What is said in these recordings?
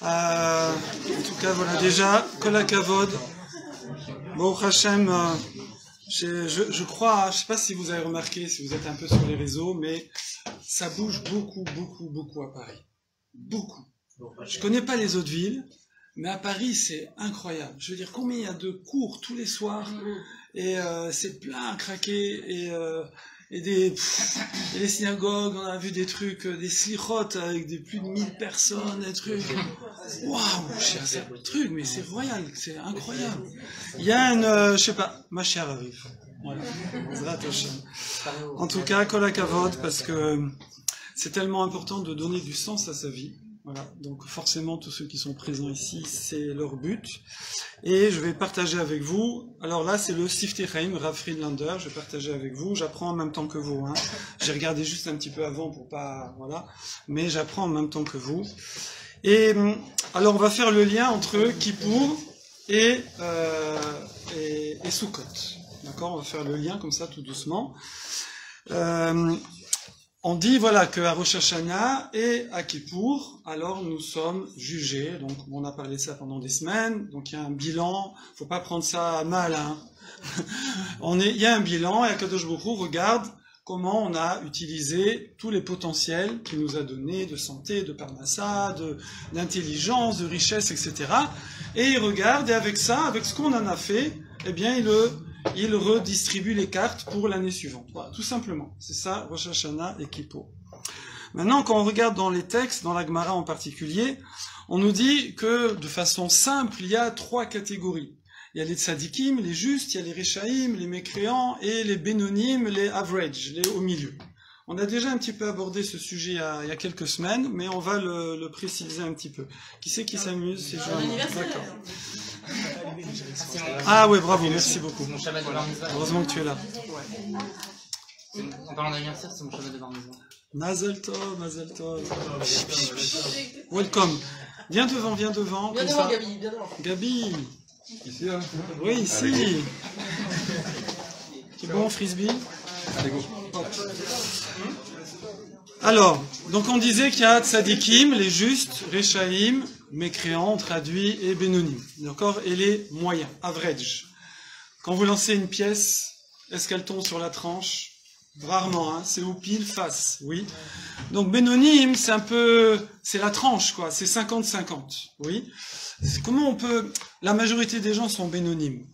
En tout cas, voilà, déjà, Kol HaKavod. Baruch Hashem, je crois, je sais pas si vous avez remarqué, si vous êtes un peu sur les réseaux, mais ça bouge beaucoup à Paris. Beaucoup. Je connais pas les autres villes, mais à Paris, c'est incroyable. Je veux dire, combien il y a de cours tous les soirs, et c'est plein à craquer, et les synagogues, on a vu des trucs, des slichot avec plus de 1000 personnes, des trucs. Waouh, c'est un truc, mais c'est royal, c'est incroyable. Il y a je sais pas, ma chère arrive. Voilà. En tout cas, Kol HaKavod, parce que c'est tellement important de donner du sens à sa vie. Voilà, donc forcément tous ceux qui sont présents ici, c'est leur but. Et je vais partager avec vous, alors là c'est le Siftei Chaim, Rav Friedlander, je vais partager avec vous, j'apprends en même temps que vous. Hein. J'ai regardé juste un petit peu avant pour pas... Voilà, mais j'apprends en même temps que vous. Et alors on va faire le lien entre Kippour et Sukkot. D'accord, on va faire le lien comme ça tout doucement. On dit voilà qu'à Rosh Hashanah et à Kippour, alors nous sommes jugés. Donc on a parlé de ça pendant des semaines. Donc il y a un bilan. Faut pas prendre ça à mal. Hein. Il y a un bilan et Akadosh Baruch Hu regarde comment on a utilisé tous les potentiels qu'il nous a donnés de santé, de parnassa, d'intelligence, de richesse, etc. Et il regarde et avec ça, avec ce qu'on en a fait, eh bien il redistribue les cartes pour l'année suivante. Voilà, tout simplement. C'est ça, Rosh Hashanah et Kippour. Maintenant, quand on regarde dans les textes, dans la Gemara en particulier, on nous dit que, de façon simple, il y a 3 catégories. Il y a les tzadikim, les justes, il y a les rechaïm, les mécréants, et les bénonim, les average, les au milieu. On a déjà un petit peu abordé ce sujet il y a quelques semaines, mais on va le préciser un petit peu. Qui c'est qui s'amuse? C'est Joanne. D'accord. Ah ouais, bravo, merci beaucoup. Heureusement que tu es là. En parlant d'anniversaire, c'est mon Shabbat de Bar Mitzvah. Mazel tov, Mazel tov. Welcome. Viens devant. Viens devant, Gabi, viens devant. Gabi. Ici, hein? Oui, ici. C'est bon, frisbee? Allez, go. Alors, donc on disait qu'il y a tzadikim, les justes, rechaïm, mécréants, traduit, et bénonim. D'accord? Et les moyens, average. Quand vous lancez une pièce, est-ce qu'elle tombe sur la tranche? Rarement, hein, c'est au pile face, oui. Donc bénonim, c'est la tranche, quoi, c'est 50-50, oui. Comment on peut... La majorité des gens sont bénonymes.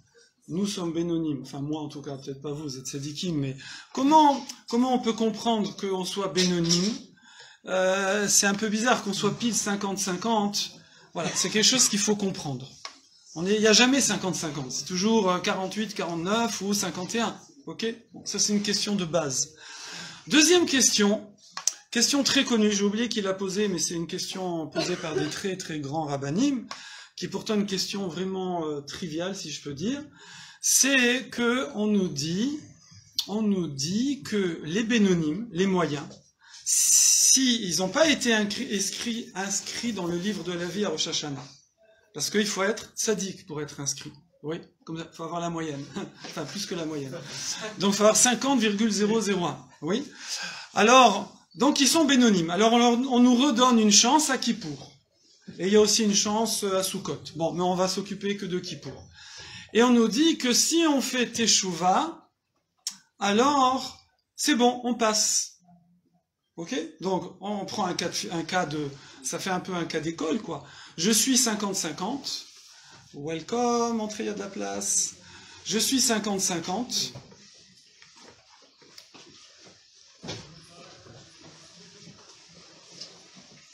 Nous sommes bénonymes, enfin moi en tout cas, peut-être pas vous êtes tzadikim, mais comment on peut comprendre qu'on soit bénonyme? C'est un peu bizarre qu'on soit pile 50-50. Voilà, c'est quelque chose qu'il faut comprendre. Il n'y a jamais 50-50, c'est toujours 48-49 ou 51. Ok? Bon, ça c'est une question de base. Deuxième question très connue, j'ai oublié qui l'a posée, mais c'est une question posée par des très très grands rabbinim, qui est pourtant une question vraiment triviale, si je peux dire, c'est que on nous dit que les bénonymes, les moyens, si ils n'ont pas été inscrits dans le livre de la vie à Rosh Hashanah, parce qu'il faut être tzaddik pour être inscrit. Oui, comme ça, il faut avoir la moyenne. Enfin, plus que la moyenne. Donc, il faut avoir 50,001. Oui. Alors, donc, ils sont bénonymes. Alors, on nous redonne une chance à Kippour. Et il y a aussi une chance à Sukkot. Bon, mais on va s'occuper que de Kippour. Et on nous dit que si on fait Teshuvah, alors, c'est bon, on passe. Ok? Donc, on prend un cas de... Ça fait un peu un cas d'école, quoi. Je suis 50-50. Welcome, entrez, il y a de la place. Je suis 50-50.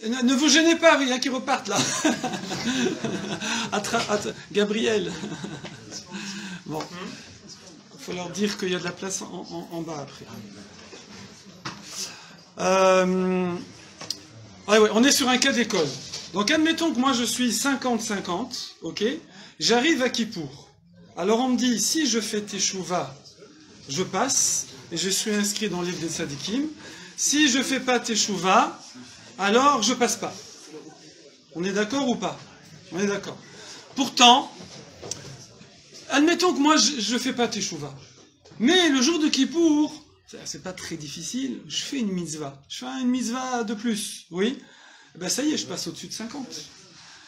Ne vous gênez pas, il y a qui repartent là. Gabriel. Bon. Il faut leur dire qu'il y a de la place en bas après. Ouais, on est sur un cas d'école. Donc admettons que moi je suis 50-50, ok? J'arrive à Kippour. Alors on me dit, si je fais Teshuvah, je passe, et je suis inscrit dans le livre des Tzadikim. Si je fais pas Teshuvah, alors je passe pas. On est d'accord ou pas? On est d'accord. Pourtant, admettons que moi je fais pas Teshuvah. Mais le jour de Kippour, c'est pas très difficile, je fais une mitzvah. Je fais une mitzvah de plus, oui? ben ça y est, je passe au-dessus de 50.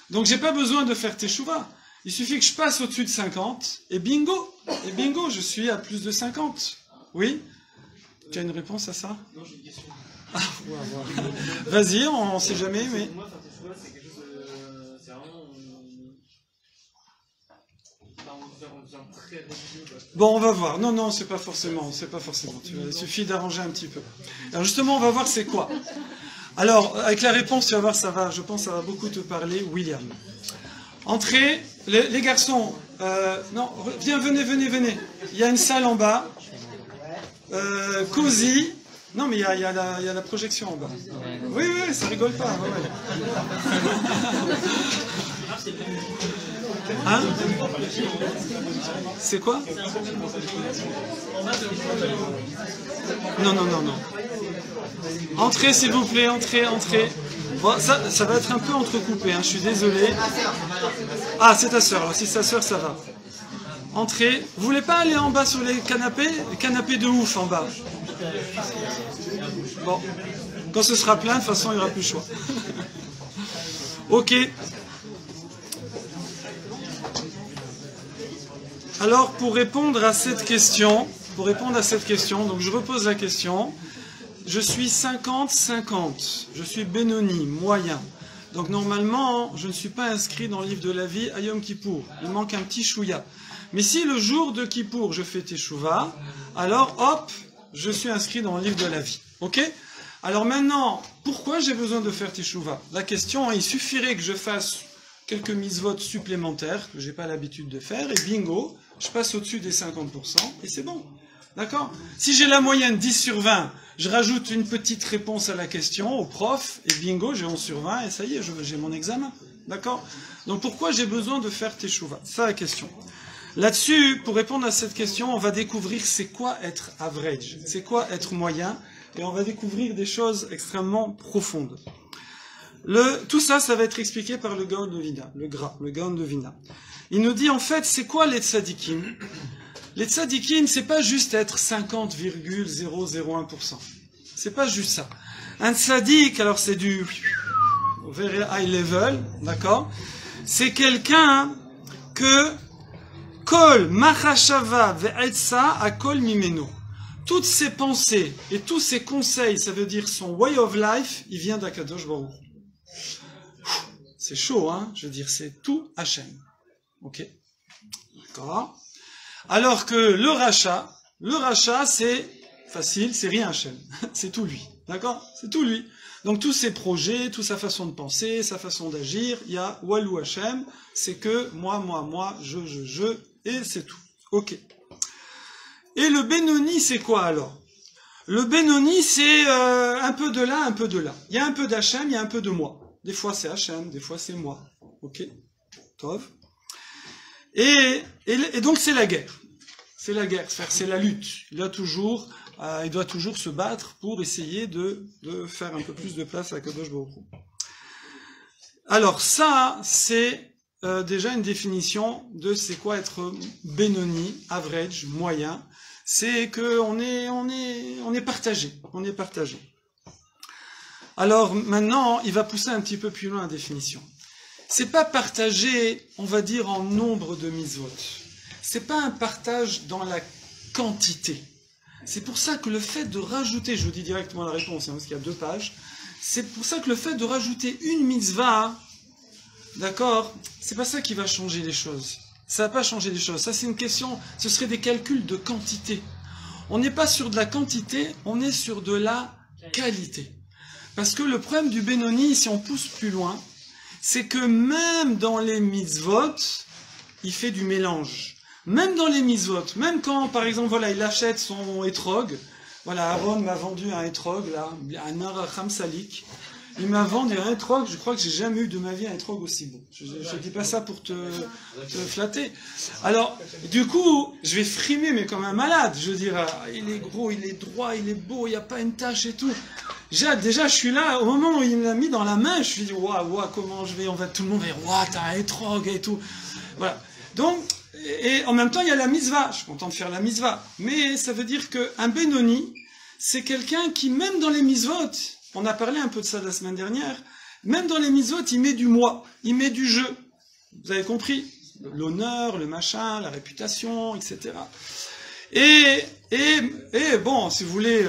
Donc j'ai pas besoin de faire teshuva. Il suffit que je passe au-dessus de 50, et bingo, je suis à plus de 50. Oui? Tu as une réponse à ça? Non, j'ai une question. Ah, ouais. Vas-y, on sait jamais, mais... Pour moi, faire teshuva, c'est quelque chose de... C'est vraiment... on devient très religieux. Bon, on va voir. Non, c'est pas forcément. Il suffit d'arranger un petit peu. Alors justement, on va voir c'est quoi. Alors, avec la réponse, tu vas voir, ça va, je pense que ça va beaucoup te parler, William. Entrez, les garçons, non, venez. Il y a une salle en bas. Cosy. Non, mais il y a la projection en bas. Oui, ça rigole pas. Ouais. Hein? C'est quoi? Non. Entrez, s'il vous plaît, entrez. Bon, ça va être un peu entrecoupé, hein, je suis désolé. Ah, c'est ta sœur, alors si c'est ta sœur, ça va. Entrez. Vous voulez pas aller en bas sur les canapés? Les canapés de ouf en bas. Bon. Quand ce sera plein, de toute façon, il n'y aura plus le choix. Ok. Alors, pour répondre à cette question, donc je repose la question. Je suis 50-50. Je suis Benoni, moyen. Donc normalement, je ne suis pas inscrit dans le livre de la vie à Yom Kippour. Il manque un petit chouïa. Mais si le jour de Kippour, je fais Teshuvah, alors hop, je suis inscrit dans le livre de la vie. Ok? Alors maintenant, pourquoi j'ai besoin de faire Teshuvah? La question, il suffirait que je fasse quelques mitzvot supplémentaires que j'ai pas l'habitude de faire, et bingo, je passe au-dessus des 50%, et c'est bon. D'accord? Si j'ai la moyenne 10 sur 20, je rajoute une petite réponse à la question au prof, et bingo, j'ai 11 sur 20, et ça y est, j'ai mon examen. D'accord? Donc pourquoi j'ai besoin de faire Teshuvah? C'est ça la question. Là-dessus, pour répondre à cette question, on va découvrir c'est quoi être average, c'est quoi être moyen, et on va découvrir des choses extrêmement profondes. Tout ça, ça va être expliqué par le Gaon de Vilna, le Gaon de Vilna. Il nous dit en fait, c'est quoi les tzadikim? Les tzadikim, c'est pas juste être 50,001%. C'est pas juste ça. Un tzadik, alors c'est du very high level, d'accord? C'est quelqu'un que kol machashava ve'etza akol mimeno. Toutes ses pensées et tous ses conseils, ça veut dire son way of life, il vient d'Akadosh Baruch. C'est chaud, hein? Je veux dire, c'est tout Hachem. Ok? D'accord? Alors que le rachat, c'est facile, c'est rien Hachem. C'est tout lui. D'accord? C'est tout lui. Donc tous ses projets, toute sa façon de penser, sa façon d'agir, il y a Walou Hachem, c'est que moi, je, et c'est tout. Ok. Et le Benoni, c'est quoi alors? Le Benoni, c'est un peu de là, un peu de là. Il y a un peu d'Hachem, il y a un peu de moi. Des fois c'est Hachem, des fois c'est moi. Ok? Tov. Et donc c'est la guerre. C'est la guerre, c'est la lutte. Il doit toujours se battre pour essayer de faire un peu plus de place à Kadosh Baruch Hu. Alors ça, c'est déjà une définition de c'est quoi être Benoni, average, moyen. C'est que on est partagé. On est partagé. Alors maintenant, il va pousser un petit peu plus loin la définition. C'est pas partagé, on va dire, en nombre de mitzvot. C'est pas un partage dans la quantité. C'est pour ça que le fait de rajouter, je vous dis directement la réponse, hein, parce qu'il y a 2 pages, c'est pour ça que le fait de rajouter une mitzvah, d'accord, c'est pas ça qui va changer les choses. Ça va pas changer les choses. Ça, c'est une question, ce serait des calculs de quantité. On n'est pas sur de la quantité, on est sur de la qualité. Parce que le problème du Benoni, si on pousse plus loin, c'est que même dans les mitzvot, il fait du mélange. Même dans les mitzvot, même quand, par exemple, voilà, il achète son étrog, voilà, Aaron m'a vendu un étrog, là, un Aracham Salik, il m'a vendu un étrog, je crois que j'ai jamais eu de ma vie un étrog aussi beau. Je dis pas ça pour te flatter. Alors, du coup, je vais frimer, mais comme un malade. Je veux dire, il est gros, il est droit, il est beau, il n'y a pas une tache et tout. Déjà, je suis là, au moment où il me l'a mis dans la main, je me suis dit, waouh, comment je vais, tout le monde va dire, waouh, t'as un étrog et tout. Voilà. Donc, et en même temps, il y a la mitzvah. Je suis content de faire la mitzvah. Mais ça veut dire qu'un Benoni, c'est quelqu'un qui, même dans les mitzvot, on a parlé un peu de ça la semaine dernière, Même dans les mitzvot, il met du moi, il met du je. Vous avez compris? L'honneur, le machin, la réputation, etc. Et bon, si vous voulez,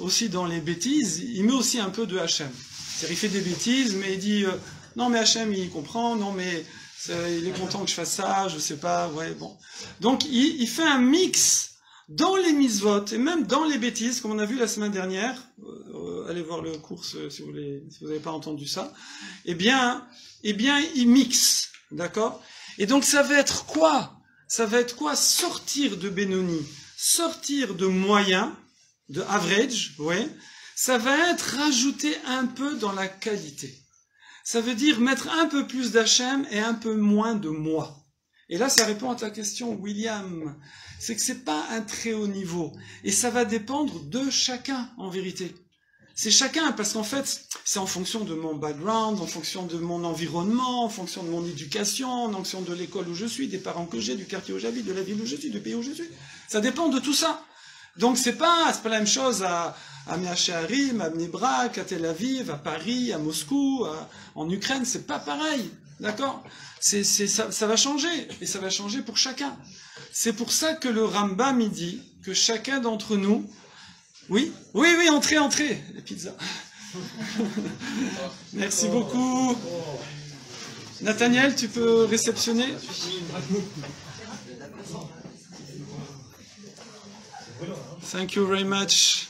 aussi dans les bêtises, il met aussi un peu de Hachem. C'est-à-dire, il fait des bêtises, mais il dit, non mais Hachem, il comprend, non mais il est content que je fasse ça, je sais pas, ouais, bon. Donc, il fait un mix dans les mitzvot, et même dans les bêtises, comme on a vu la semaine dernière, allez voir le cours si vous n'avez pas entendu ça, eh bien, il mixe, d'accord? Et donc, ça va être quoi? Ça va être quoi? Sortir de Benoni, sortir de moyen, de average, ouais. Ça va être rajouter un peu dans la qualité. Ça veut dire mettre un peu plus d'Hachem et un peu moins de moi. Et là, ça répond à ta question, William. C'est que c'est pas un très haut niveau. Et ça va dépendre de chacun, en vérité. C'est chacun, parce qu'en fait, c'est en fonction de mon background, en fonction de mon environnement, en fonction de mon éducation, en fonction de l'école où je suis, des parents que j'ai, du quartier où j'habite, de la ville où je suis, du pays où je suis. Ça dépend de tout ça. Donc c'est pas la même chose à Meacharim, à Bnei Brak, à Tel Aviv, à Paris, à Moscou, en Ukraine, c'est pas pareil. D'accord? Ça va changer, et ça va changer pour chacun. C'est pour ça que le Rambam il dit que chacun d'entre nous... Oui, entrez, les pizzas. Merci beaucoup. Nathaniel, tu peux réceptionner? Thank you very much.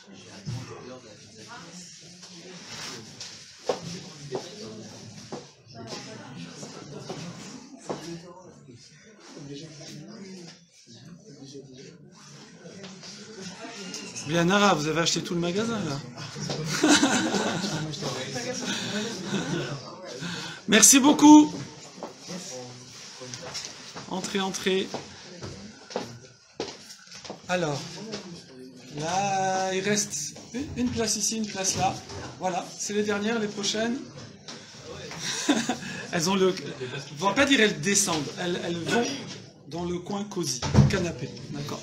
Bien Nara, vous avez acheté tout le magasin là. Merci beaucoup. Entrez. Alors, là, il reste une place ici, une place là. Voilà, c'est les dernières, les prochaines. Elles ont le... On va pas dire elles descendent, elles vont dans le coin cosy, canapé, d'accord.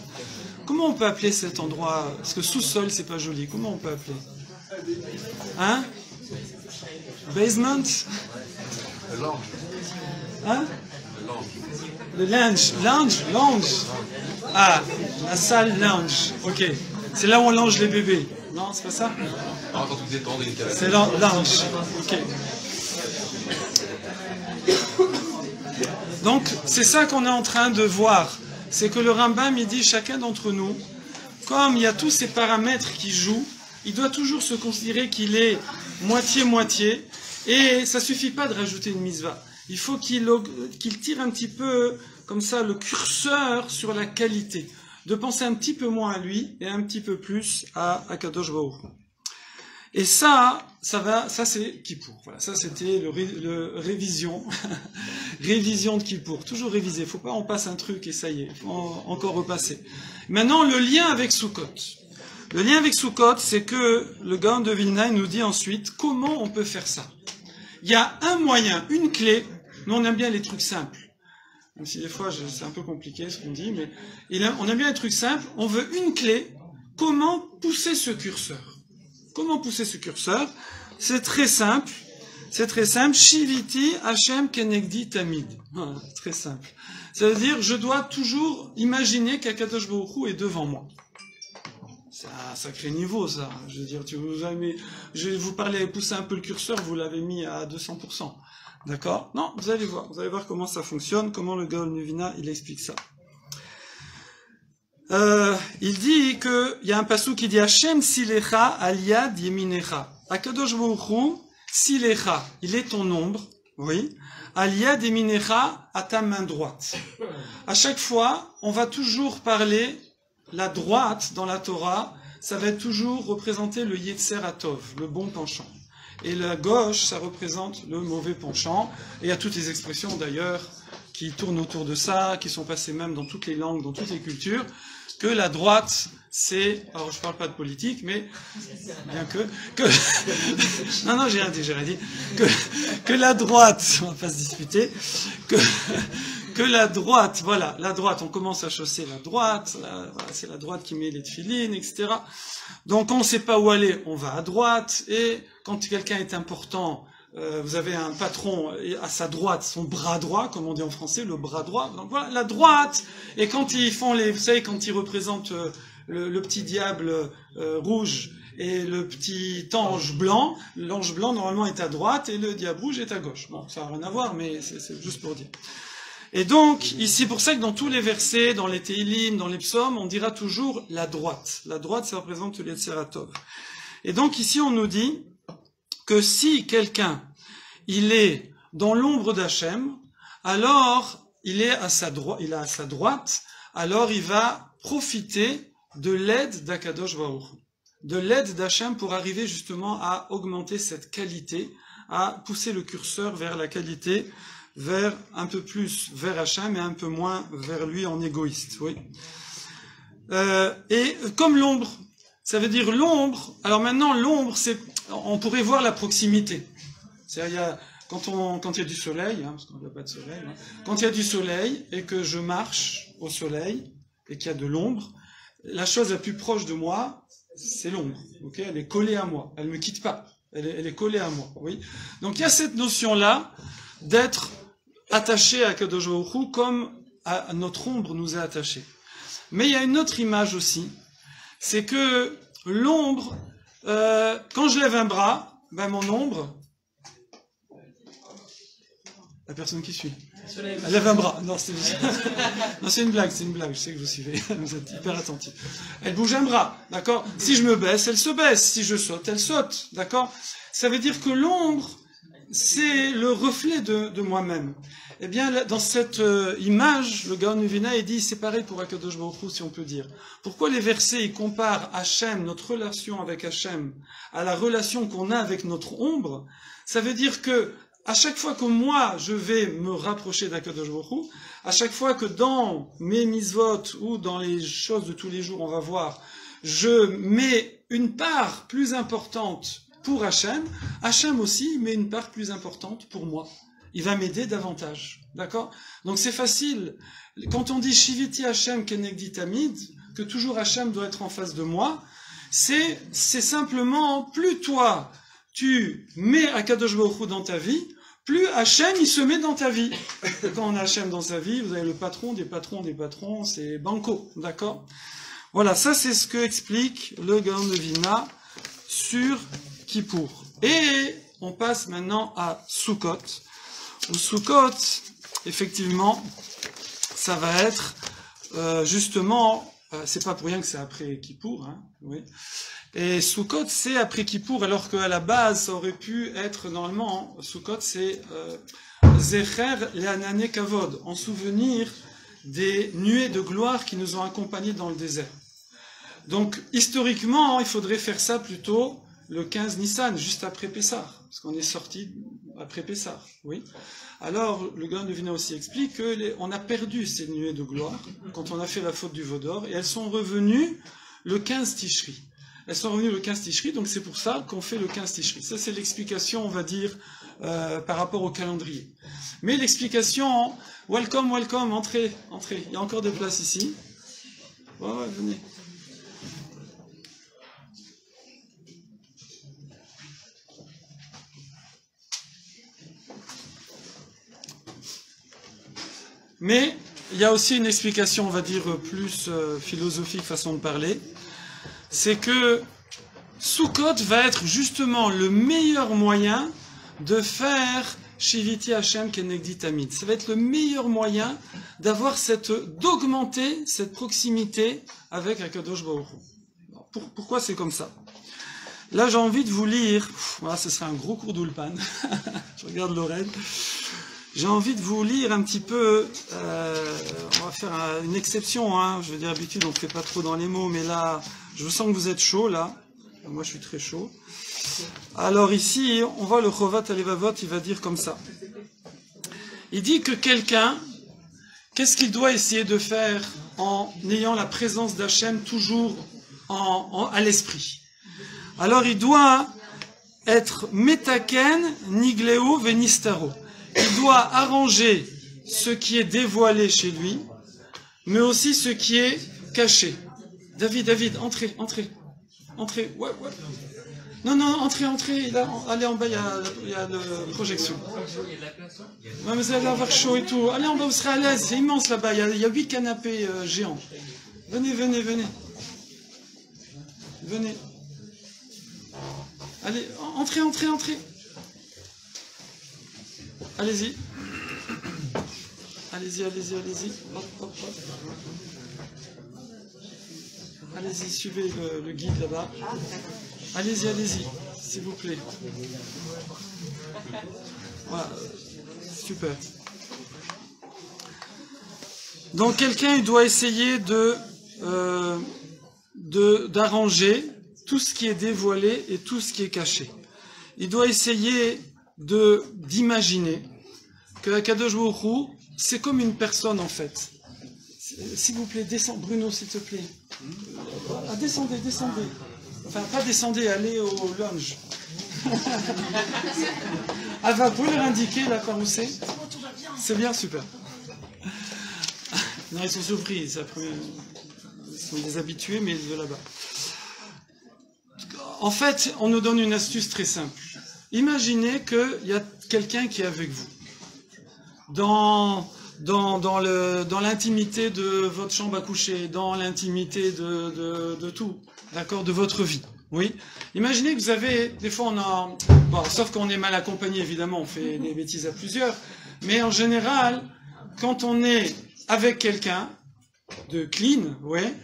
Comment on peut appeler cet endroit? Parce que sous-sol, c'est pas joli. Comment on peut appeler? Hein? Basement? Le lounge. Hein? Le lounge. Lounge. Ah, la salle lounge. Ok. C'est là où on lounge les bébés. Non, c'est pas ça? Ah, quand tu détends des c'est lounge. Ok. Donc, c'est ça qu'on est en train de voir. C'est que le Rambam, il dit, chacun d'entre nous, comme il y a tous ces paramètres qui jouent, il doit toujours se considérer qu'il est moitié-moitié, et ça suffit pas de rajouter une mitzvah. Il faut qu'il tire un petit peu, comme ça, le curseur sur la qualité, de penser un petit peu moins à lui, et un petit peu plus à Kadosh Baruch Hu. Et ça c'est Kippour. Voilà, ça c'était le révision, révision de Kippour. Toujours réviser. Faut pas on passe un truc et ça y est, faut encore repasser. Maintenant le lien avec Sukkot. Le lien avec Sukkot, c'est que le Gaon de Vilna nous dit ensuite comment on peut faire ça. Il y a un moyen, une clé. Nous on aime bien les trucs simples. Même si des fois c'est un peu compliqué ce qu'on dit, mais on aime bien les trucs simples. On veut une clé. Comment pousser ce curseur? Comment pousser ce curseur? C'est très simple. Shiviti Hashem Kenegdi Tamid. Voilà, très simple. Ça veut dire, je dois toujours imaginer qu'Akadosh Baruch Hu est devant moi. C'est un sacré niveau, ça. Je veux dire, je vais vous parler, pousser un peu le curseur, vous l'avez mis à 200%. D'accord? Non, vous allez voir comment ça fonctionne, comment le Gaon Nuvina, il explique ça. Il dit que il y a un passou qui dit Hashem silecha aliyad yeminecha. Akadosh Baruch Hu silecha, il est ton ombre, oui. Aliyad yeminecha, à ta main droite. À chaque fois, on va toujours parler la droite dans la Torah, ça va toujours représenter le Yetzer Hatov, le bon penchant. Et la gauche, ça représente le mauvais penchant. Et il y a toutes les expressions d'ailleurs qui tournent autour de ça, qui sont passées même dans toutes les langues, dans toutes les cultures. Que la droite, c'est... Alors, je parle pas de politique, mais... Bien que non, j'ai rien dit. Que la droite, on va pas se disputer, que la droite, voilà, la droite, on commence à chausser la droite, voilà, c'est la droite qui met les tefilines, etc. Donc, on ne sait pas où aller, on va à droite, et quand quelqu'un est important, vous avez un patron à sa droite, son bras droit, comme on dit en français, le bras droit. Donc voilà, la droite. Et quand ils font vous savez, quand ils représentent le petit diable rouge et le petit ange blanc, l'ange blanc normalement est à droite et le diable rouge est à gauche. Bon, ça n'a rien à voir, mais c'est juste pour dire. Et donc, ici, pour ça que dans tous les versets, dans les Téhilim, dans les psaumes, on dira toujours la droite. La droite, ça représente le Yetzer Tov. Et donc, ici, on nous dit que si quelqu'un, il est dans l'ombre d'Hachem, alors, il est à sa droite, alors il va profiter de l'aide d'Akadosh Baruch Hu, de l'aide d'Hachem pour arriver justement à augmenter cette qualité, à pousser le curseur vers la qualité, vers un peu plus vers Hachem et un peu moins vers lui en égoïste. Oui. Et comme l'ombre, ça veut dire l'ombre. Alors maintenant, l'ombre, on pourrait voir la proximité. C'est-à-dire, quand il y a du soleil, parce qu'on n'a pas de soleil, quand il y a du soleil et que je marche au soleil et qu'il y a de l'ombre, la chose la plus proche de moi, c'est l'ombre. Okay, elle est collée à moi. Elle ne me quitte pas. Elle est collée à moi. Oui. Donc il y a cette notion-là d'être attaché à Kadosh Baruch Hu comme à notre ombre nous est attachée. Mais il y a une autre image aussi, c'est que l'ombre, quand je lève un bras, ben mon ombre, la personne qui suit, elle lève un bras. Non, c'est une blague, je sais que vous suivez, vous êtes hyper attentifs. Elle bouge un bras, d'accord? Si je me baisse, elle se baisse, si je saute, elle saute, d'accord? Ça veut dire que l'ombre, c'est le reflet de moi-même. Eh bien, dans cette image, le Gaon Uvina, il dit, c'est pareil pour Akadosh Baruch Hu, si on peut dire. Pourquoi les versets, ils comparent Hachem, notre relation avec Hachem, à la relation qu'on a avec notre ombre? Ça veut dire que, à chaque fois que moi, je vais me rapprocher d'Akadosh Baruch Hu, à chaque fois que dans mes misvot ou dans les choses de tous les jours, on va voir, je mets une part plus importante pour Hachem, Hachem aussi met une part plus importante pour moi. Il va m'aider davantage. D'accord? Donc c'est facile. Quand on dit Shiviti Hachem Kenegdi Tamid, que toujours Hachem doit être en face de moi, c'est simplement, plus toi, tu mets Akadosh Baruch Hu dans ta vie, plus Hachem, il se met dans ta vie. Et quand on a Hachem dans sa vie, vous avez le patron, c'est Banco. D'accord? Voilà, ça c'est ce que explique le Gaon de Vilna sur Kippour. Et on passe maintenant à Sukkot. Au Sukkot, effectivement, ça va être justement, c'est pas pour rien que c'est après Kippour, hein, oui. Et Sukkot, c'est après Kippour, alors qu'à la base, ça aurait pu être, normalement, Sukkot, c'est Zecher Le'anane Kavod, en souvenir des nuées de gloire qui nous ont accompagnés dans le désert. Donc, historiquement, il faudrait faire ça plutôt le 15 Nissan, juste après Pessah, parce qu'on est sorti après Pessah, oui. Alors, le Gaon de Vilna aussi explique qu'on a perdu ces nuées de gloire quand on a fait la faute du veau d'or, et elles sont revenues le 15 Tishri. Elles sont revenues le 15 Tishri, donc c'est pour ça qu'on fait le 15 Tishri. Ça, c'est l'explication, on va dire, par rapport au calendrier. Mais l'explication, welcome, entrez. Il y a encore des places ici. Ouais, venez. Mais il y a aussi une explication, on va dire, plus philosophique, façon de parler. C'est que Sukkot va être justement le meilleur moyen de faire Shiviti Hachem Kenegdi Tamid. Ça va être le meilleur moyen d'augmenter cette proximité avec Akadosh Baruch Hu. Pourquoi c'est comme ça? Là, j'ai envie de vous lire, voilà, ce sera un gros cours d'Ulpan. Je regarde Lorraine. J'ai envie de vous lire un petit peu, on va faire une exception, hein. Je veux dire, d'habitude on ne fait pas trop dans les mots, mais là, je sens que vous êtes chaud, là. Moi, je suis très chaud. Alors ici, on voit le Chovat Alevavot, il va dire comme ça. Il dit que quelqu'un, qu'est-ce qu'il doit essayer de faire en ayant la présence d'Hachem toujours à l'esprit? Alors il doit être Metaken, Nigleo, Venistaro. Il doit arranger ce qui est dévoilé chez lui, mais aussi ce qui est caché. David, entrez. Ouais. Non, non, entrez, là, allez en bas, il y a la projection. Ouais, mais vous allez avoir chaud et tout. Allez en bas, vous serez à l'aise, c'est immense là-bas, il y a 8 canapés géants. Venez. Venez. Allez, entrez. Allez-y. Allez-y. Hop. Allez-y, suivez le guide là-bas. Allez-y, s'il vous plaît. Voilà, super. Donc quelqu'un, il doit essayer d'arranger tout ce qui est dévoilé et tout ce qui est caché. Il doit essayer d'imaginer que Akadosh Baruch Hu, c'est comme une personne en fait. S'il vous plaît, descends, Bruno, s'il te plaît. Descendez. Enfin, pas descendez, allez au lounge. Ava, vous pouvez leur indiquer là par où c'est? C'est bien, super. Non, ils sont surpris, ils sont des habitués, mais de là-bas. En fait, on nous donne une astuce très simple. Imaginez qu'il y a quelqu'un qui est avec vous. Dans l'intimité de votre chambre à coucher, dans l'intimité de tout, d'accord, de votre vie. Oui. Imaginez que vous avez, des fois bon, sauf qu'on est mal accompagné, évidemment, on fait des bêtises à plusieurs, mais en général, quand on est avec quelqu'un de clean, ouais,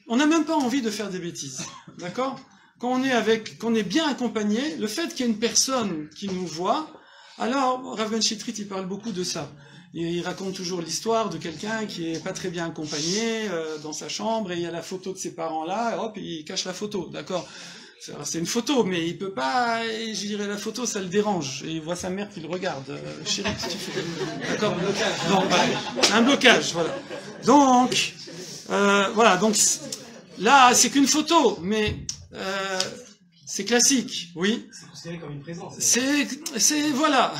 on n'a même pas envie de faire des bêtises, d'accord? Quand on est bien accompagné, le fait qu'il y ait une personne qui nous voit, alors Rav Ben Shitrit, il parle beaucoup de ça. Il raconte toujours l'histoire de quelqu'un qui est pas très bien accompagné dans sa chambre et il y a la photo de ses parents là, et hop, il cache la photo, d'accord? C'est une photo, mais il peut pas, je dirais la photo, ça le dérange. Et il voit sa mère qui le regarde. Chérie, qu'est-ce que tu fais? D'accord? Donc, c'est un blocage, voilà. Donc, voilà, donc là, c'est qu'une photo, mais c'est classique, oui. C'est considéré comme une présence. Voilà.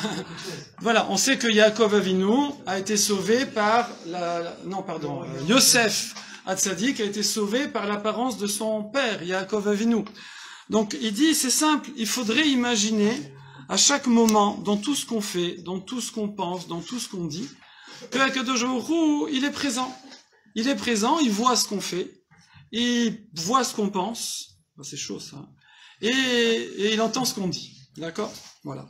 Voilà, on sait que Yaakov Avinu a été sauvé par Yosef Hatzadik a été sauvé par l'apparence de son père, Yaakov Avinu. Donc, il dit, c'est simple, il faudrait imaginer à chaque moment, dans tout ce qu'on fait, dans tout ce qu'on pense, dans tout ce qu'on dit, que Akadosh Baruch Hu, il est présent. Il est présent, il voit ce qu'on fait, il voit ce qu'on pense, c'est chaud ça, et il entend ce qu'on dit. D'accord? Voilà.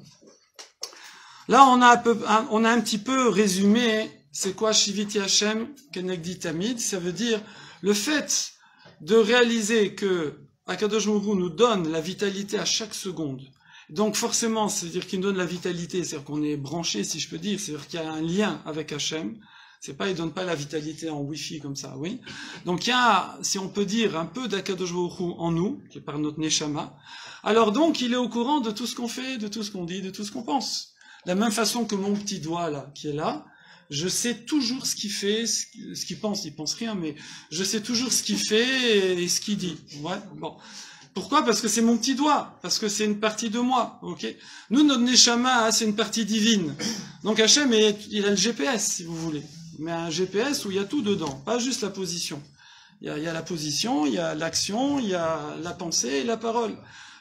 Là, on a un petit peu résumé, c'est quoi Shiviti Hashem Kenegdi Tamid? Ça veut dire le fait de réaliser que Akadosh Baruch Hu nous donne la vitalité à chaque seconde. Donc forcément, c'est-à-dire qu'il nous donne la vitalité, c'est-à-dire qu'on est branché, si je peux dire, c'est-à-dire qu'il y a un lien avec Hashem. C'est pas, il donne pas la vitalité en Wi-Fi comme ça, oui. Donc il y a, si on peut dire, un peu d'Akadosh Baruch Hu en nous, qui est par notre Neshama. Alors donc, il est au courant de tout ce qu'on fait, de tout ce qu'on dit, de tout ce qu'on pense. De la même façon que mon petit doigt là, qui est là, je sais toujours ce qu'il fait, ce qu'il pense. Il pense rien, mais je sais toujours ce qu'il fait et ce qu'il dit. Ouais, bon. Pourquoi? Parce que c'est mon petit doigt, parce que c'est une partie de moi, ok? Nous, notre Neshama, c'est une partie divine. Donc Hachem, il a le GPS, si vous voulez. Mais un GPS où il y a tout dedans, pas juste la position. Il y a la position, il y a l'action, il y a la pensée et la parole.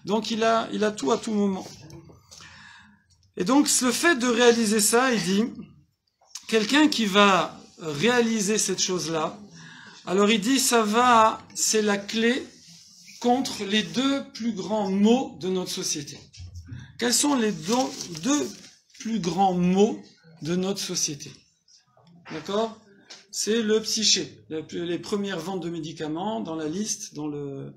Donc il a tout à tout moment. Et donc le fait de réaliser ça, il dit, quelqu'un qui va réaliser cette chose-là, alors il dit, c'est la clé contre les deux plus grands maux de notre société. Quels sont les deux plus grands maux de notre société? D'accord? C'est le psyché. Les premières ventes de médicaments dans la liste, dans le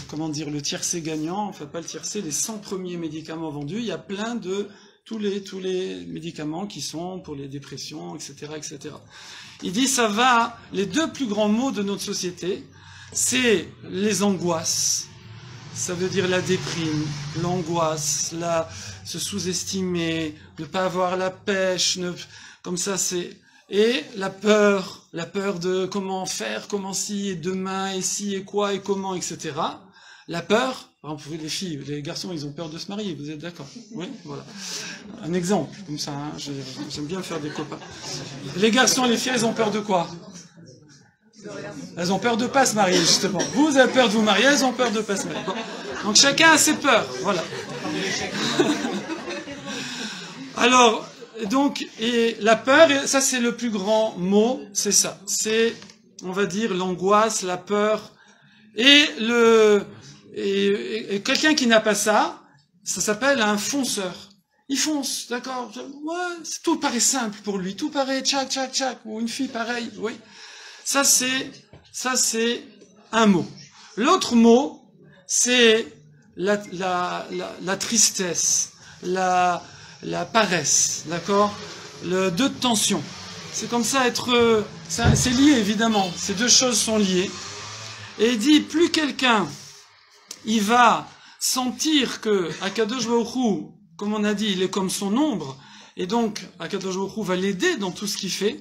comment dire, le tiercé gagnant, enfin pas le tiercé, les 100 premiers médicaments vendus, il y a plein de tous les médicaments qui sont pour les dépressions, etc., etc. Il dit, les deux plus grands maux de notre société, c'est les angoisses. Ça veut dire la déprime, l'angoisse, se sous-estimer, ne pas avoir la pêche, comme ça c'est... Et la peur de comment faire, comment si, et demain, et si, et quoi, et comment, etc. La peur, par exemple, les filles, les garçons, ils ont peur de se marier, vous êtes d'accord? Oui, voilà. Un exemple, comme ça, hein, j'aime bien faire des copains. Les garçons et les filles, elles ont peur de quoi? Elles ont peur de pas se marier, justement. Vous avez peur de vous marier, elles ont peur de pas se marier. Bon. Donc chacun a ses peurs, voilà. Alors, donc, et la peur, ça c'est le plus grand mot, c'est ça. C'est, on va dire, l'angoisse, la peur. Et quelqu'un qui n'a pas ça, ça s'appelle un fonceur. Il fonce, d'accord? Ouais, tout paraît simple pour lui, tout paraît tchac, tchac, tchac, ou une fille pareille, oui. Ça c'est un mot. L'autre mot, c'est la tristesse, la paresse, d'accord? Le deux de tension. C'est comme ça c'est lié évidemment, ces deux choses sont liées. Et il dit, plus quelqu'un, il va sentir que Akadosh Baruch Hu, comme on a dit, il est comme son ombre, et donc Akadosh Baruch Hu va l'aider dans tout ce qu'il fait,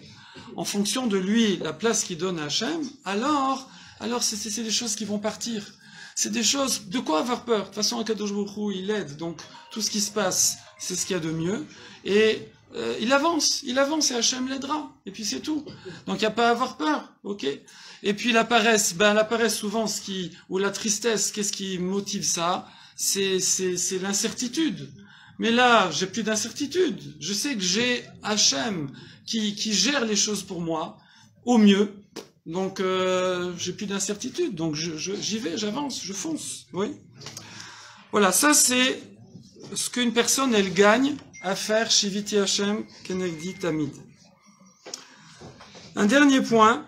en fonction de lui, la place qu'il donne à Hachem, alors c'est des choses qui vont partir. C'est des choses, de quoi avoir peur? De toute façon, Akadosh Baruch Hu, il aide, donc tout ce qui se passe, c'est ce qu'il y a de mieux, et il avance, et Hachem l'aidera, et puis c'est tout. Donc il n'y a pas à avoir peur, ok? Et puis la paresse souvent, ou la tristesse, qu'est-ce qui motive ça? C'est l'incertitude. Mais là, j'ai plus d'incertitude. Je sais que j'ai Hachem qui gère les choses pour moi au mieux. Donc, j'ai plus d'incertitude. Donc, j'y vais, j'avance, je fonce. Oui. Voilà, ça c'est ce qu'une personne, elle gagne à faire Shiviti Hachem Kenegdi Tamid. Un dernier point,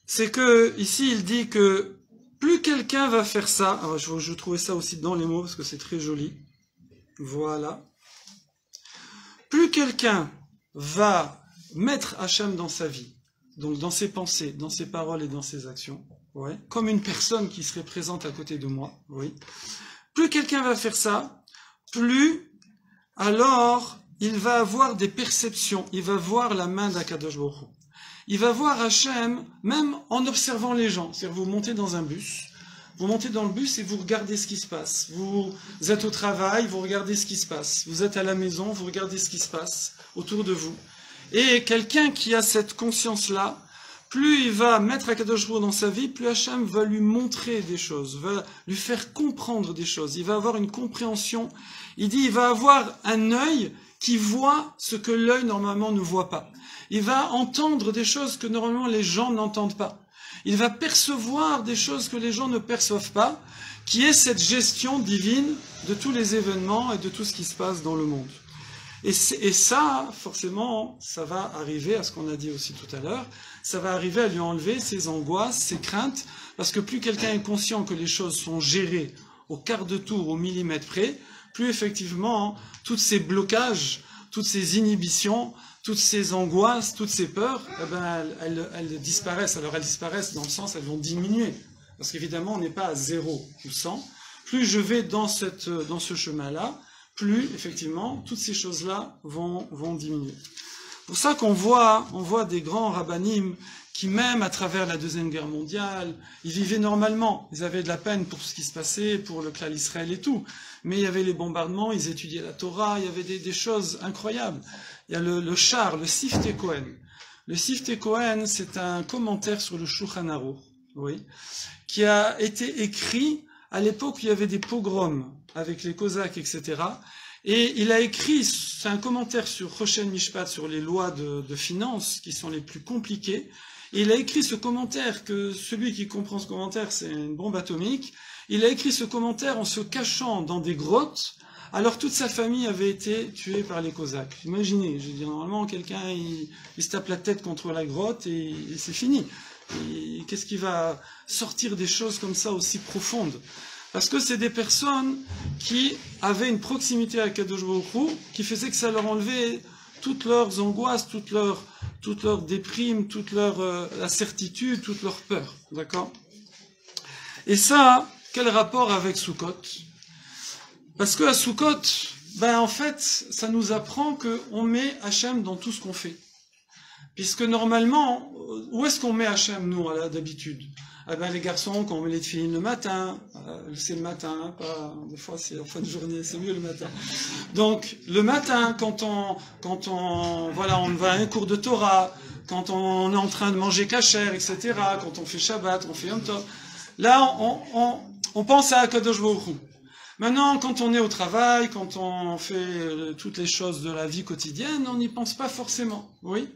c'est que ici il dit que plus quelqu'un va faire ça, alors je trouvais ça aussi dans les mots parce que c'est très joli, voilà, plus quelqu'un va mettre Hachem dans sa vie, donc dans ses pensées, dans ses paroles et dans ses actions, ouais, comme une personne qui serait présente à côté de moi, oui, plus quelqu'un va faire ça, plus alors il va avoir des perceptions, il va voir la main d'Akadosh Baruch Hu. Il va voir Hachem, même en observant les gens. C'est-à-dire, vous montez dans un bus, vous montez dans le bus et vous regardez ce qui se passe. Vous êtes au travail, vous regardez ce qui se passe. Vous êtes à la maison, vous regardez ce qui se passe autour de vous. Et quelqu'un qui a cette conscience-là, plus il va mettre Akadosh Baruch Hu dans sa vie, plus Hachem va lui montrer des choses, va lui faire comprendre des choses. Il va avoir une compréhension. Il dit, il va avoir un œil qui voit ce que l'œil normalement ne voit pas. Il va entendre des choses que normalement les gens n'entendent pas. Il va percevoir des choses que les gens ne perçoivent pas, qui est cette gestion divine de tous les événements et de tout ce qui se passe dans le monde. Et ça, forcément, ça va arriver à ce qu'on a dit aussi tout à l'heure, ça va arriver à lui enlever ses angoisses, ses craintes, parce que plus quelqu'un est conscient que les choses sont gérées au quart de tour, au millimètre près, plus effectivement, tous ces blocages, toutes ces inhibitions, toutes ces angoisses, toutes ces peurs, eh ben, elles disparaissent. Alors elles disparaissent dans le sens, elles vont diminuer. Parce qu'évidemment, on n'est pas à 0 ou 100. Plus je vais dans ce chemin-là, plus, effectivement, toutes ces choses-là vont diminuer. C'est pour ça qu'on voit des grands rabbanim qui, même à travers la Deuxième Guerre mondiale, ils vivaient normalement. Ils avaient de la peine pour ce qui se passait, pour le clan Israël et tout. Mais il y avait les bombardements, ils étudiaient la Torah, il y avait des choses incroyables. Il y a le char, le Siftei Kohen. Le Siftei Kohen, c'est un commentaire sur le Shulchan Aruch, oui, qui a été écrit à l'époque où il y avait des pogroms avec les Cosaques, etc. Et il a écrit, c'est un commentaire sur Choshen Mishpat, sur les lois de finances qui sont les plus compliquées. Et il a écrit ce commentaire, que celui qui comprend ce commentaire, c'est une bombe atomique. Il a écrit ce commentaire en se cachant dans des grottes, alors toute sa famille avait été tuée par les Cosaques. Imaginez, je veux dire, normalement, quelqu'un, il se tape la tête contre la grotte et c'est fini. Et qu'est-ce qui va sortir des choses comme ça aussi profondes? Parce que c'est des personnes qui avaient une proximité avec Akadosh Baruch Hu, qui faisait que ça leur enlevait toutes leurs angoisses, toutes leurs déprimes, toute leur incertitude, toute leur peur. D'accord? Et ça, quel rapport avec Sukkot? Parce qu'à Sukkot, ben en fait, ça nous apprend qu'on met Hachem dans tout ce qu'on fait. Puisque normalement, où est-ce qu'on met Hachem, nous, d'habitude? Ah ben, les garçons, quand on met les tefilines le matin, c'est le matin, pas, des fois c'est en fin de journée, c'est mieux le matin. Donc, le matin, quand on va à un cours de Torah, quand on est en train de manger kasher, etc., quand on fait Shabbat, on fait Yom Tov, là, on pense à Akadosh Baruch Hu. Maintenant, quand on est au travail, quand on fait toutes les choses de la vie quotidienne, on n'y pense pas forcément, oui.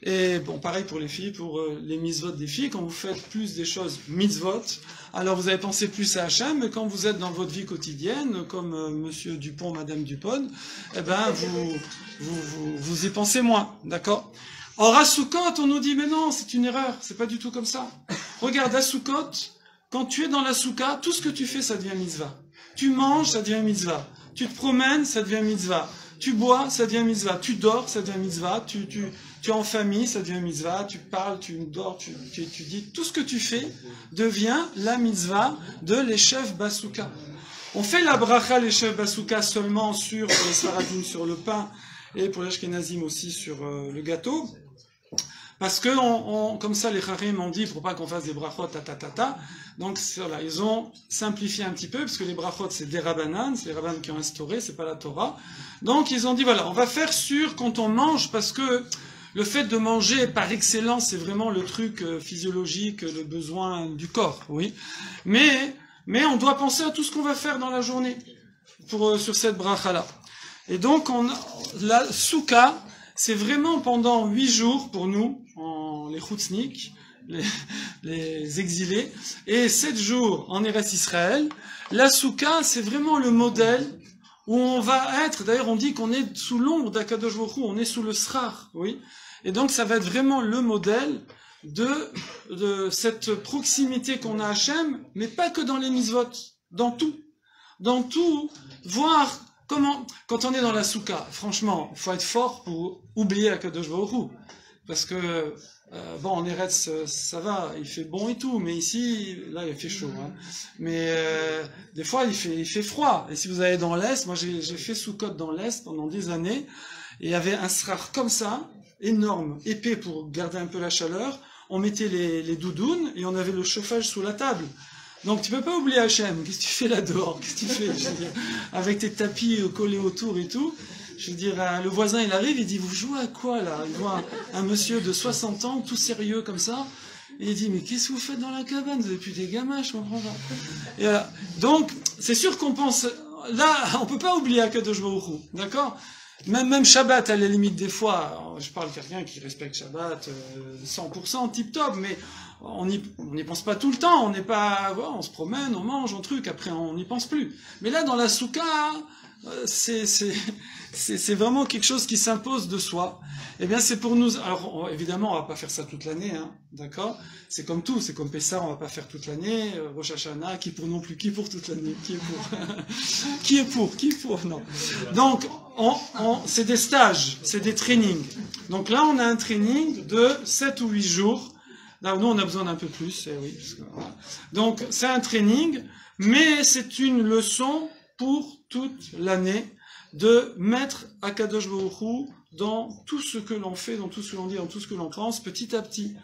Et bon, pareil pour les filles, pour les mitzvot des filles, quand vous faites plus des choses mitzvot, alors vous allez penser plus à Hachem, mais quand vous êtes dans votre vie quotidienne, comme Monsieur Dupont, Madame Dupont, eh ben vous y pensez moins, d'accord? Or à Sukkot, on nous dit, mais non, c'est une erreur, c'est pas du tout comme ça. Regarde, à Sukkot, quand tu es dans la soukha, tout ce que tu fais, ça devient mitzvah. Tu manges, ça devient mitzvah. Tu te promènes, ça devient mitzvah. Tu bois, ça devient mitzvah. Tu dors, ça devient mitzvah. Tu es en famille, ça devient mitzvah. Tu parles, tu dors, tu étudies. Tout ce que tu fais devient la mitzvah de l'Eshev Basouka. On fait la bracha l'Eshev Basouka seulement sur les Sfaradim, sur le pain, et pour les Ashkenazim aussi sur le gâteau. Parce que, comme ça, les Charim ont dit, pour pas qu'on fasse des brachot, donc, voilà, ils ont simplifié un petit peu, parce que les brachot, c'est des rabbanan, c'est les rabbanan qui ont instauré, c'est pas la Torah. Donc, ils ont dit, voilà, on va faire sur quand on mange, parce que le fait de manger, par excellence, c'est vraiment le truc physiologique, le besoin du corps, oui. Mais on doit penser à tout ce qu'on va faire dans la journée, sur cette bracha-là. Et donc, la soukha, c'est vraiment pendant 8 jours pour nous, les Choutzniks, les exilés, et 7 jours en Eretz Israël. La soukha, c'est vraiment le modèle où on va être, d'ailleurs on dit qu'on est sous l'ombre d'Akadosh Baruch Hu, on est sous le srar, oui. Et donc ça va être vraiment le modèle de cette proximité qu'on a à Hachem, mais pas que dans les mitzvot, dans tout. Dans tout, voir comment, quand on est dans la soukha, franchement, il faut être fort pour oublier Akadosh Baruch Hu. Parce que, bon, en Eretz, ça va, il fait bon et tout, mais ici, là, il fait chaud. Hein. Mais des fois, il fait froid. Et si vous allez dans l'Est, moi j'ai fait Soukot dans l'Est pendant des années, et il y avait un srar comme ça, énorme, épais pour garder un peu la chaleur. On mettait les doudounes, et on avait le chauffage sous la table. Donc tu peux pas oublier Hachem, qu'est-ce que tu fais là dehors, qu'est-ce que tu fais, je veux dire, avec tes tapis collés autour et tout. Je veux dire, le voisin il arrive, il dit, vous jouez à quoi là? Il voit un monsieur de 60 ans, tout sérieux comme ça, et il dit, mais qu'est-ce que vous faites dans la cabane? Vous avez plus des gamins, je comprends pas. Et voilà. Donc, c'est sûr qu'on pense, là, on peut pas oublier Akadosh Baruch Hu, d'accord? Même Shabbat, à la limite des fois, je parle de quelqu'un qui respecte Shabbat 100%, tip-top, mais on n'y pense pas tout le temps, on n'est pas, voilà, on se promène, on mange, on truc, après on n'y pense plus. Mais là, dans la soukha, c'est vraiment quelque chose qui s'impose de soi. Eh bien, c'est pour nous. Alors, évidemment, on va pas faire ça toute l'année, hein, d'accord? C'est comme tout, c'est comme Pessah, on va pas faire toute l'année. Rosh Hashanah, qui pour non plus, qui pour toute l'année, qui est pour, qui pour, non. Donc, c'est des stages, c'est des trainings. Donc là, on a un training de 7 ou 8 jours. Là, nous, on a besoin d'un peu plus, oui. Parce que, voilà. Donc, c'est un training, mais c'est une leçon pour toute l'année de mettre Akadosh Baruch Hu dans tout ce que l'on fait, dans tout ce que l'on dit, dans tout ce que l'on pense, petit à petit.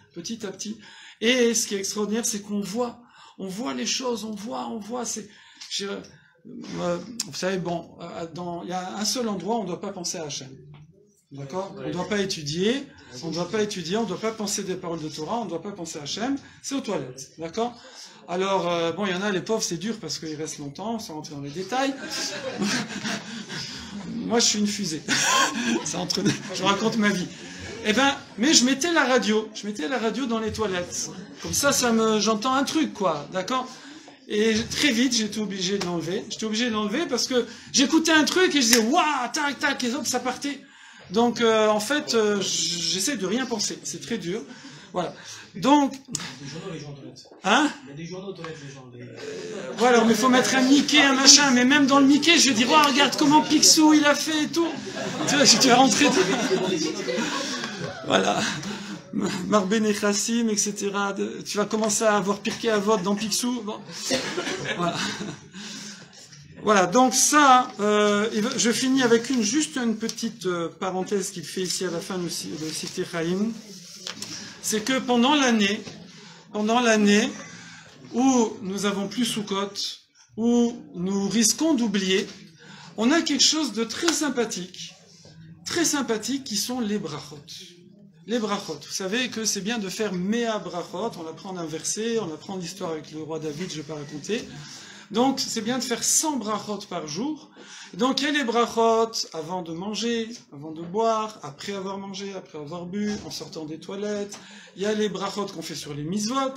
Et ce qui est extraordinaire, c'est qu'on voit les choses, on voit, vous savez, bon, il y a un seul endroit où on ne doit pas penser à Hachem. D'accord? On ne doit pas étudier, on ne doit pas penser des paroles de Torah, on ne doit pas penser à Hachem, c'est aux toilettes. D'accord? Alors, bon, il y en a, les pauvres, c'est dur parce qu'ils restent longtemps, sans rentrer dans les détails. Moi, je suis une fusée. Je raconte ma vie. Eh ben, mais je mettais la radio dans les toilettes. Comme ça, j'entends un truc, quoi, d'accord? Et très vite, j'étais obligé de l'enlever. Parce que j'écoutais un truc et je disais, waouh, tac, tac, les autres, ça partait. Donc, en fait, j'essaie de rien penser. C'est très dur. Voilà. Donc. Il y a des journaux, les gens aux toilettes. Hein? Il y a des journaux aux toilettes, les gens. Voilà, mais il faut mettre un Mickey, un machin. Mais même dans le Mickey, je vais dire, oh, regarde comment Picsou il a fait et tout. Tu vois, tu vas rentrer. Voilà. Marben et Chassim, etc. Tu vas commencer à avoir Pirkei Avot dans Picsou. Bon. Voilà. Voilà, donc ça, je finis avec juste une petite parenthèse qu'il fait ici à la fin de Sifter Chaim. C'est que pendant l'année où nous avons plus Soukot, où nous risquons d'oublier, on a quelque chose de très sympathique qui sont les brachot. les brachot. Vous savez que c'est bien de faire mea brachot, on apprend un verset, on apprend l'histoire avec le roi David, je ne vais pas raconter. Donc c'est bien de faire 100 brachot par jour. Donc il y a les brachot avant de manger, avant de boire, après avoir mangé, après avoir bu, en sortant des toilettes. Il y a les brachot qu'on fait sur les mitzvot,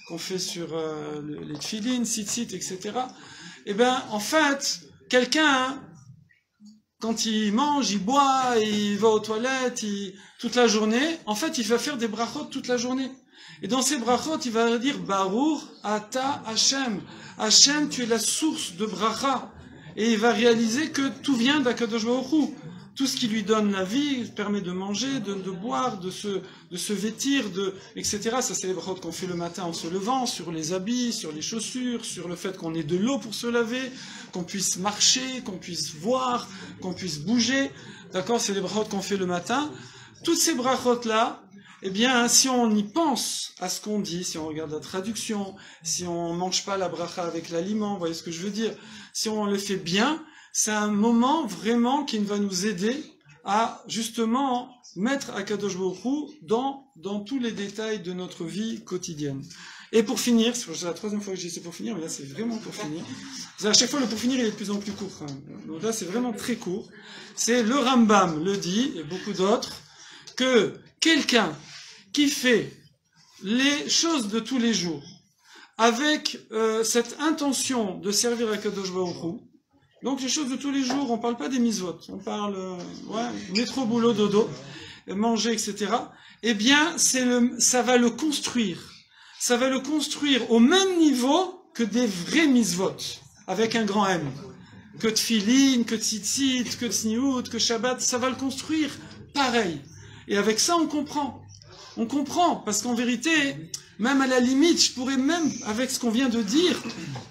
qu'on fait sur les tfilines, tzitzit, etc. Eh bien, en fait, quelqu'un, quand il mange, il boit, il va aux toilettes, toute la journée, en fait, il va faire des brachot toute la journée. Et dans ces brachot, il va dire Baruch Ata Hashem. Hashem, tu es la source de bracha. Et il va réaliser que tout vient d'Akadosh Baruch Hu. Tout ce qui lui donne la vie, permet de manger, de boire, de se vêtir, etc. Ça, c'est les brachot qu'on fait le matin en se levant, sur les habits, sur les chaussures, sur le fait qu'on ait de l'eau pour se laver, qu'on puisse marcher, qu'on puisse voir, qu'on puisse bouger. D'accord? C'est les brachot qu'on fait le matin. Toutes ces brachot-là, eh bien, si on y pense à ce qu'on dit, si on regarde la traduction, si on mange pas la bracha avec l'aliment, vous voyez ce que je veux dire? Si on le fait bien, c'est un moment vraiment qui va nous aider à justement mettre Akadosh Baruch Hu dans tous les détails de notre vie quotidienne. Et pour finir, c'est la troisième fois que je dis c'est pour finir, mais là c'est vraiment pour finir. À chaque fois le pour finir il est de plus en plus court. Donc là c'est vraiment très court. C'est le Rambam le dit, et beaucoup d'autres, que quelqu'un qui fait les choses de tous les jours avec cette intention de servir Akadosh Baruch Hu, donc les choses de tous les jours, on parle pas des mitzvot, on parle métro, boulot, dodo, manger, etc. Eh bien, ça va le construire. Ça va le construire au même niveau que des vrais mitzvot, avec un grand M. Que tfilin, que tzitzit, que tzniut, que shabbat, ça va le construire pareil. Et avec ça, on comprend. On comprend, parce qu'en vérité, même à la limite, je pourrais même, avec ce qu'on vient de dire,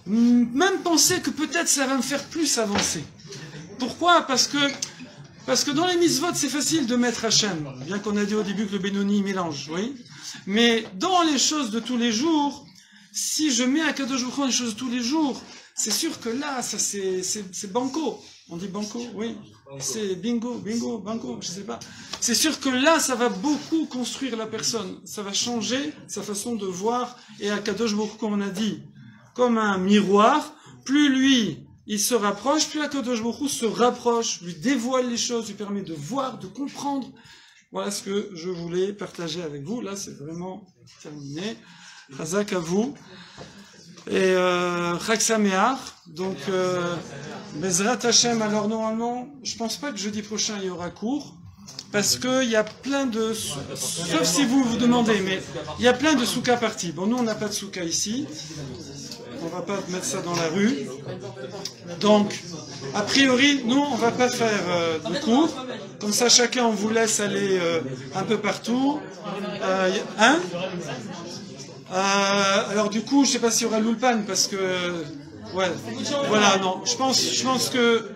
même penser que peut-être ça va me faire plus avancer. Pourquoi? Parce que dans les mitzvot, c'est facile de mettre Hachem, bien qu'on a dit au début que le Benoni mélange, oui. Mais dans les choses de tous les jours, si je mets à Kadosh Baruch Hu les choses de tous les jours, c'est sûr que là, ça c'est banco. On dit banco, oui. C'est bingo, banco, je sais pas. C'est sûr que là, ça va beaucoup construire la personne. Ça va changer sa façon de voir. Et à Kadosh Baruch Hu, comme on a dit, comme un miroir, plus lui, il se rapproche, plus Kadosh Baruch Hu se rapproche, lui dévoile les choses, lui permet de voir, de comprendre. Voilà ce que je voulais partager avec vous. Là, c'est vraiment terminé. Chazak à vous. Et Chag Sameach, donc Bezrat Hashem, alors normalement, je pense pas que jeudi prochain il y aura cours, parce qu'il y a plein de, sauf si vous vous demandez, mais il y a plein de soukas partis. Bon, nous on n'a pas de souka ici, on va pas mettre ça dans la rue, donc a priori, nous on va pas faire de cours, comme ça chacun on vous laisse aller un peu partout, alors du coup, je sais pas s'il y aura l'Ulpan parce que ouais, voilà, non, je pense que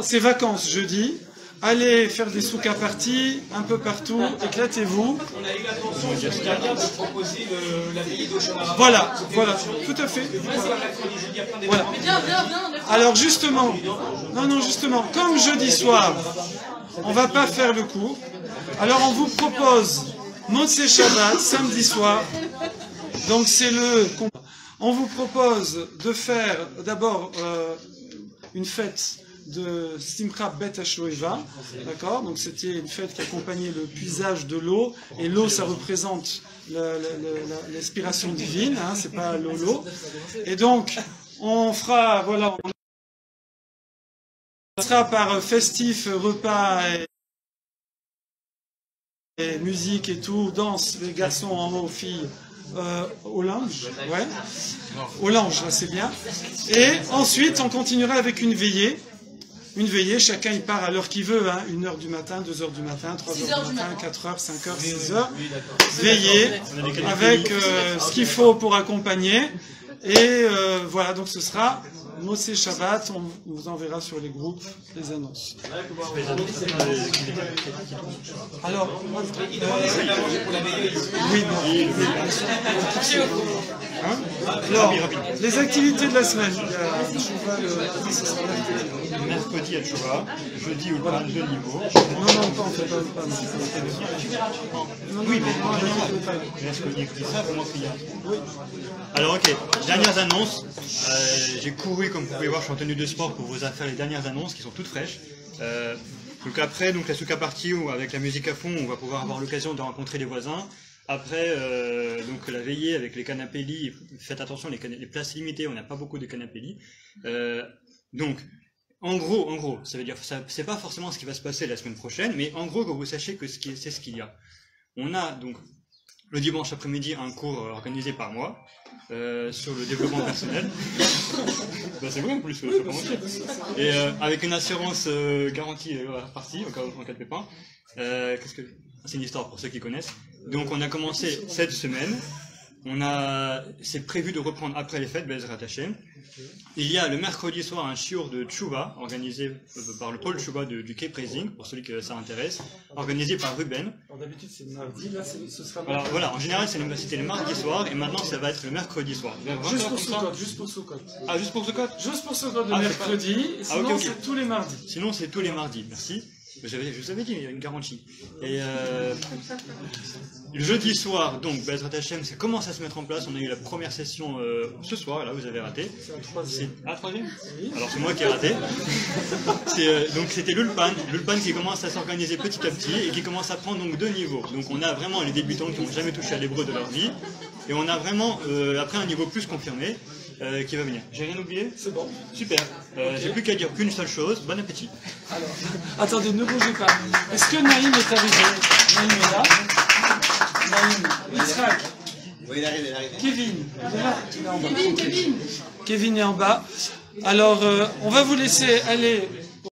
c'est vacances jeudi. Allez faire des soukas parties un peu partout, éclatez-vous. On a eu l'attention sur quelqu'un de proposer la veillée d'Oshana. Voilà, tout à fait. Voilà. Alors justement, justement, comme jeudi soir, on va pas faire le cours. Alors on vous propose Motzei Shabbat samedi soir. Donc on vous propose de faire d'abord une fête de Simcha Bet HaShoeva, d'accord? Donc c'était une fête qui accompagnait le puisage de l'eau, et l'eau ça représente l'inspiration divine, hein, c'est pas l'eau. Et donc on fera, voilà, on sera par festif, repas et musique et tout, danse, les garçons en haut, filles. Au linge, ouais. Au linge, là c'est bien. Et ensuite, on continuera avec une veillée. Une veillée, chacun il part à l'heure qu'il veut, hein. 1h du matin, 2h du matin, 3h du matin, 4h, 5h, 6h. Veillée, avec ce qu'il faut pour accompagner. Et voilà, donc ce sera Motzei Shabbat, on vous enverra sur les groupes les annonces. Alors, oui, hein? Alors, les activités de la semaine. mercredi à Tchouva, jeudi Ulpan, 2 niveaux. Non, pas en fait, pas. Oui, mais en général, mercredi, écoutez ça, vraiment prier. Alors ok, dernières annonces. J'ai couru, comme vous pouvez voir, je suis en tenue de sport pour vous faire les dernières annonces qui sont toutes fraîches. Donc après, la souka party où avec la musique à fond, on va pouvoir avoir l'occasion de rencontrer les voisins. Après, donc la veillée avec les canapés lits, faites attention, les places limitées, on n'a pas beaucoup de canapés lits. Donc, en gros, ça veut dire, c'est pas forcément ce qui va se passer la semaine prochaine, mais en gros, que vous sachiez que c'est ce qu'il y a. On a donc le dimanche après-midi un cours organisé par moi sur le développement personnel. Ben, c'est vrai en plus, je peux pas mentir. Et avec une assurance garantie partie en cas de pépin. C'est une histoire pour ceux qui connaissent. Donc on a commencé cette semaine. C'est prévu de reprendre après les fêtes, Bezrat Hashem. Il y a le mercredi soir un shiur de Tchouva, organisé par le pôle Tchouva du Quai Praising, pour celui que ça intéresse, organisé par Ruben. Alors d'habitude c'est le mardi, là ce sera le Alors voilà, en général c'était le mardi soir, et maintenant ça va être le mercredi soir. Juste pour Soukot. Ah, juste pour Soukot. Juste pour Soukot le mercredi, sinon ok. c'est tous les mardis. Sinon c'est tous les mardis, merci. Je vous avais dit, il y a une garantie. Et le jeudi soir, donc, Bezrat Hashem, ça commence à se mettre en place. On a eu la première session ce soir, là, vous avez raté. C'est la troisième. Troisième oui. Alors c'est moi qui ai raté. Donc c'était l'Ulpan qui commence à s'organiser petit à petit et qui commence à prendre donc 2 niveaux. Donc on a vraiment les débutants qui n'ont jamais touché à l'hébreu de leur vie. Et on a vraiment, après un niveau plus confirmé, qui va venir. J'ai rien oublié? C'est bon. Super. J'ai plus qu'à dire qu'une seule chose. Bon appétit. Alors, attendez, ne bougez pas. Est-ce que Naïm est arrivé? Naïm est là. Naïm. Israël. Oui, il arrive. Kevin. Il est en bas. Kevin est en bas. Alors, on va vous laisser aller